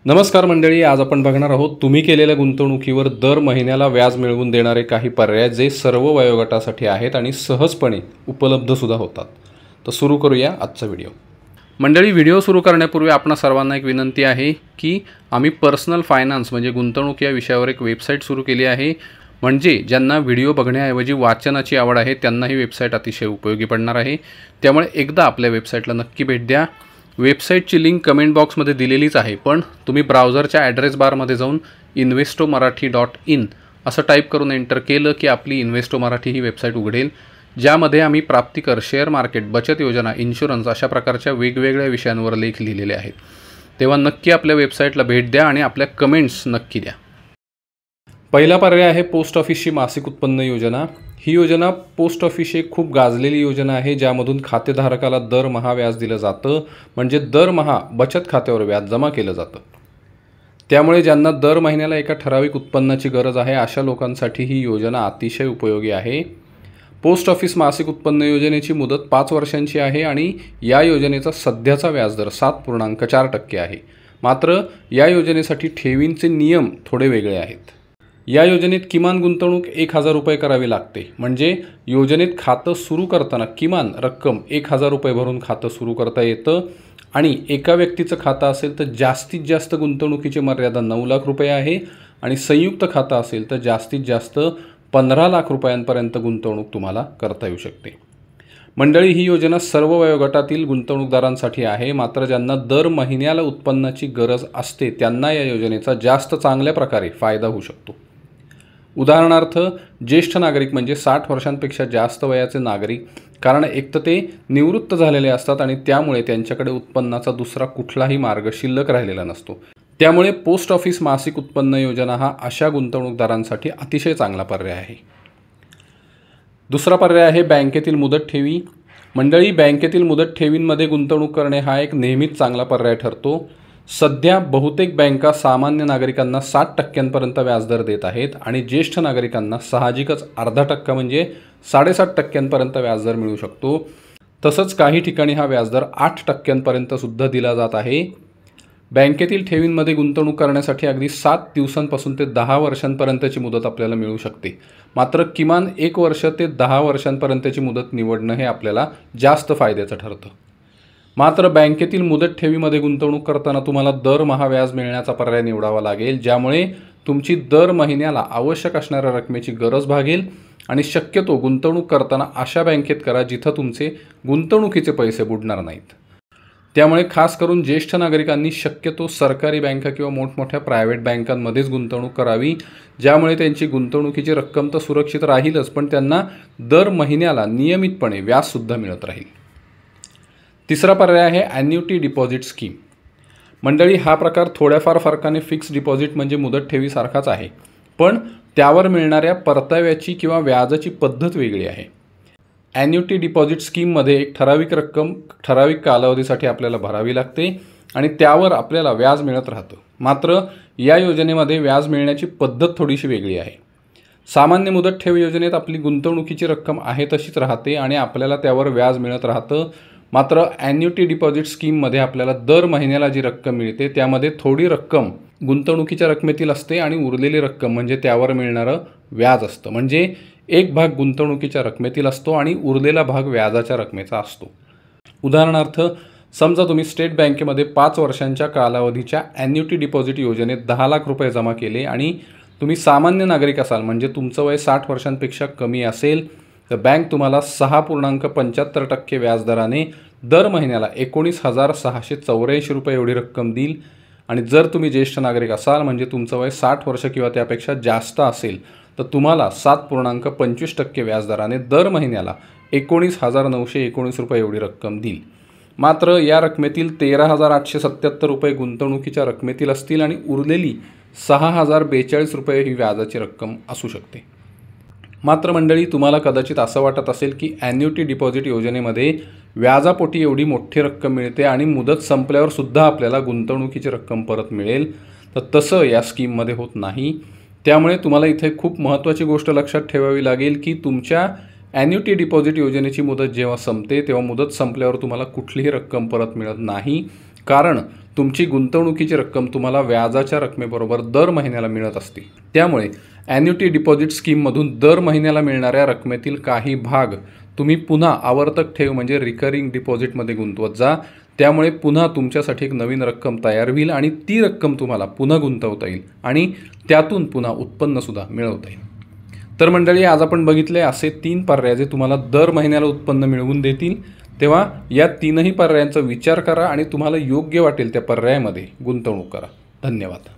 नमस्कार मंडळी, आज आपण बघणार आहोत तुम्ही केलेल्या गुंतवणुकीवर दर महिन्याला व्याज मिळवून देणारे काही पर्याय जे सर्व वयोगटासाठी आहेत आणि सहजपणे उपलब्ध सुद्धा होतात। तर सुरू करूया आजचा व्हिडिओ। मंडळी, व्हिडिओ सुरू करण्यापूर्वी आपणा सर्वांना एक विनंती आहे की आम्ही पर्सनल फायनान्स म्हणजे गुंतवणूक या विषयावर एक वेबसाईट सुरू केली आहे। म्हणजे ज्यांना व्हिडिओ बघण्याऐवजी वाचनाची आवड आहे त्यांना ही वेबसाईट अतिशय उपयोगी पडणार आहे। त्यामुळे एकदा आपल्या वेबसाईटला नक्की भेट द्या। वेबसाईटची लिंक कमेंट बॉक्समध्ये दिलेलीच आहे, पण तुम्ही ब्राउझरच्या ॲड्रेस बारमध्ये जाऊन investomarathi.in असं टाईप करून एंटर केलं की आपली इन्व्हेस्टो मराठी ही वेबसाईट उघडेल, ज्यामध्ये आम्ही प्राप्तिकर, शेअर मार्केट, बचत योजना, इन्शुरन्स अशा प्रकारच्या वेगवेगळ्या विषयांवर लेख लिहिलेले आहेत। तेव्हा नक्की आपल्या वेबसाईटला भेट द्या आणि आपल्या कमेंट्स नक्की द्या। पहिला पर्याय आहे पोस्ट ऑफिसची मासिक उत्पन्न योजना। ही योजना पोस्ट ऑफिसची एक खूप गाजलेली योजना आहे, ज्यामधून खातेधारकाला दरमहा व्याज दिलं जातं। म्हणजे दरमहा बचत खात्यावर व्याज जमा केलं जातं। त्यामुळे ज्यांना दर महिन्याला एका ठराविक उत्पन्नाची गरज आहे अशा लोकांसाठी ही योजना अतिशय उपयोगी आहे। पोस्ट ऑफिस मासिक उत्पन्न योजनेची मुदत 5 वर्षांची आहे आणि या योजनेचा सध्याचा व्याजदर 7.4% आहे। मात्र या योजनेसाठी ठेवींचे नियम थोडे वेगळे आहेत। या योजनेत किमान गुंतवणूक 1000 रुपये करावी लागते। म्हणजे योजनेत खातं सुरू करताना किमान रक्कम 1000 रुपये भरून खातं सुरू करता येतं आणि एका व्यक्तीचं खातं असेल तर जास्तीत जास्त गुंतवणुकीची मर्यादा 9 लाख रुपये आहे आणि संयुक्त खातं असेल तर जास्तीत जास्त 15 लाख रुपयांपर्यंत गुंतवणूक तुम्हाला करता येऊ शकते। मंडळी, ही योजना सर्व वयोगटातील गुंतवणूकदारांसाठी आहे। मात्र ज्यांना दर महिन्याला उत्पन्नाची गरज असते त्यांना या योजनेचा जास्त चांगल्या प्रकारे फायदा होऊ शकतो। उदाहरणार्थ, ज्येष्ठ नागरिक म्हणजे 60 वर्षांपेक्षा जास्त वयाचे नागरिक, कारण एक तर ते निवृत्त झालेले असतात आणि त्यामुळे त्यांच्याकडे उत्पन्नाचा दुसरा कुठलाही मार्ग शिल्लक राहिलेला नसतो। त्यामुळे पोस्ट ऑफिस मासिक उत्पन्न योजना हा अशा गुंतवणूकदारांसाठी अतिशय चांगला पर्याय आहे। दुसरा पर्याय आहे बँकेतील मुदत ठेवी। मंडळी, बँकेतील मुदत ठेवींमध्ये गुंतवणूक करणे हा एक नेहमीच चांगला पर्याय ठरतो। सध्या बहुतेक बँका सामान्य नागरिकांना 7% व्याजदर देत आहेत आणि ज्येष्ठ नागरिकांना साहजिकच अर्धा टक्का म्हणजे 7.5% व्याजदर मिळू शकतो। तसंच काही ठिकाणी हा व्याजदर 8% सुद्धा दिला जात आहे। बँकेतील ठेवींमध्ये गुंतवणूक करण्यासाठी अगदी 7 दिवसांपासून ते 10 वर्षांपर्यंतची मुदत आपल्याला मिळू शकते। मात्र किमान 1 वर्ष ते 10 वर्षांपर्यंतची मुदत निवडणं हे आपल्याला जास्त फायद्याचं ठरतं। मात्र बँकेतील मुदत ठेवीमध्ये गुंतवणूक करताना तुम्हाला दरमहा व्याज मिळण्याचा पर्याय निवडावा लागेल, ज्यामुळे तुमची दर महिन्याला आवश्यक असणाऱ्या रकमेची गरज भागेल आणि शक्यतो गुंतवणूक करताना अशा बँकेत करा जिथं तुमचे गुंतवणुकीचे पैसे बुडणार नाहीत। त्यामुळे खास करून ज्येष्ठ नागरिकांनी शक्यतो सरकारी बँका किंवा मोठमोठ्या प्रायव्हेट बँकांमध्येच गुंतवणूक करावी, ज्यामुळे त्यांची गुंतवणुकीची रक्कम तर सुरक्षित राहीलच, पण त्यांना दर महिन्याला नियमितपणे व्याजसुद्धा मिळत राहील। तिसरा पर्याय आहे ॲन्युटी डिपॉझिट स्कीम। मंडळी, हा प्रकार थोड्याफार फरकाने फिक्स डिपॉझिट म्हणजे मुदत ठेवीसारखाच आहे, पण त्यावर मिळणाऱ्या परताव्याची किंवा व्याजाची पद्धत वेगळी आहे। ॲन्युटी डिपॉझिट स्कीममध्ये एक ठराविक रक्कम ठराविक कालावधीसाठी आपल्याला भरावी लागते आणि त्यावर आपल्याला व्याज मिळत राहतं। मात्र या योजनेमध्ये व्याज मिळण्याची पद्धत थोडीशी वेगळी आहे। सामान्य मुदत ठेव योजनेत आपली गुंतवणुकीची रक्कम आहे तशीच राहते आणि आपल्याला त्यावर व्याज मिळत राहतं। मात्र ॲन्युटी डिपॉझिट स्कीममध्ये आपल्याला दर महिन्याला जी रक्कम मिळते त्यामध्ये थोडी रक्कम गुंतवणुकीच्या रकमेतील असते आणि उरलेली रक्कम म्हणजे त्यावर मिळणारं व्याज असतं। म्हणजे एक भाग गुंतवणुकीच्या रकमेतील असतो आणि उरलेला भाग व्याजाच्या रकमेचा असतो। उदाहरणार्थ, समजा तुम्ही स्टेट बँकेमध्ये 5 वर्षांच्या कालावधीच्या ॲन्युटी डिपॉझिट योजनेत 10 लाख रुपये जमा केले आणि तुम्ही सामान्य नागरिक असाल, म्हणजे तुमचं वय 60 वर्षांपेक्षा कमी असेल, तर बँक तुम्हाला 6.75% व्याजदराने दर महिन्याला 19,684 रुपये एवढी रक्कम देईल। आणि जर तुम्ही ज्येष्ठ नागरिक असाल, म्हणजे तुमचं वय 60 वर्ष किंवा त्यापेक्षा जास्त असेल, तर तुम्हाला 7.25% व्याजदराने दर महिन्याला 19,919 रुपये एवढी रक्कम देईल। मात्र या रकमेतील 13,877 रुपये गुंतवणुकीच्या रकमेतील असतील आणि उरलेली 6,042 रुपये ही व्याजाची रक्कम असू शकते। मात्र मंडळी, तुम्हाला कदाचित असं वाटत असेल की ॲन्युटी डिपॉझिट योजनेमध्ये व्याजापोटी एवढी मोठी रक्कम मिळते आणि मुदत संपल्यावर सुद्धा आपल्याला गुंतवणुकीची रक्कम परत मिळेल, तर तसं या स्कीममध्ये होत नाही। त्यामुळे तुम्हाला इथे खूप महत्त्वाची गोष्ट लक्षात ठेवावी लागेल की तुमच्या ॲन्युटी डिपॉझिट योजनेची मुदत जेव्हा संपते तेव्हा मुदत संपल्यावर तुम्हाला कुठलीही रक्कम परत मिळत नाही, कारण तुमची गुंतवणुकीची रक्कम तुम्हाला व्याजाच्या रकमेबरोबर दर महिन्याला मिळत असते। त्यामुळे ॲन्युटी डिपॉझिट स्कीममधून दर महिन्याला मिळणाऱ्या रकमेतील काही भाग तुम्ही पुन्हा आवर्तक ठेव म्हणजे रिकरिंग डिपॉझिटमध्ये गुंतवत जा। त्यामुळे पुन्हा तुमच्यासाठी एक नवीन रक्कम तयार होईल आणि ती रक्कम तुम्हाला पुन्हा गुंतवता येईल आणि त्यातून पुन्हा उत्पन्नसुद्धा मिळवता येईल। तर मंडळी, आज आपण बघितले असे 3 पर्याय जे तुम्हाला दर महिन्याला उत्पन्न मिळवून देतील। तेव्हा या 3ही पर्यायांचा विचार करा आणि तुम्हाला योग्य वाटेल त्या पर्यायामध्ये गुंतवणूक करा। धन्यवाद।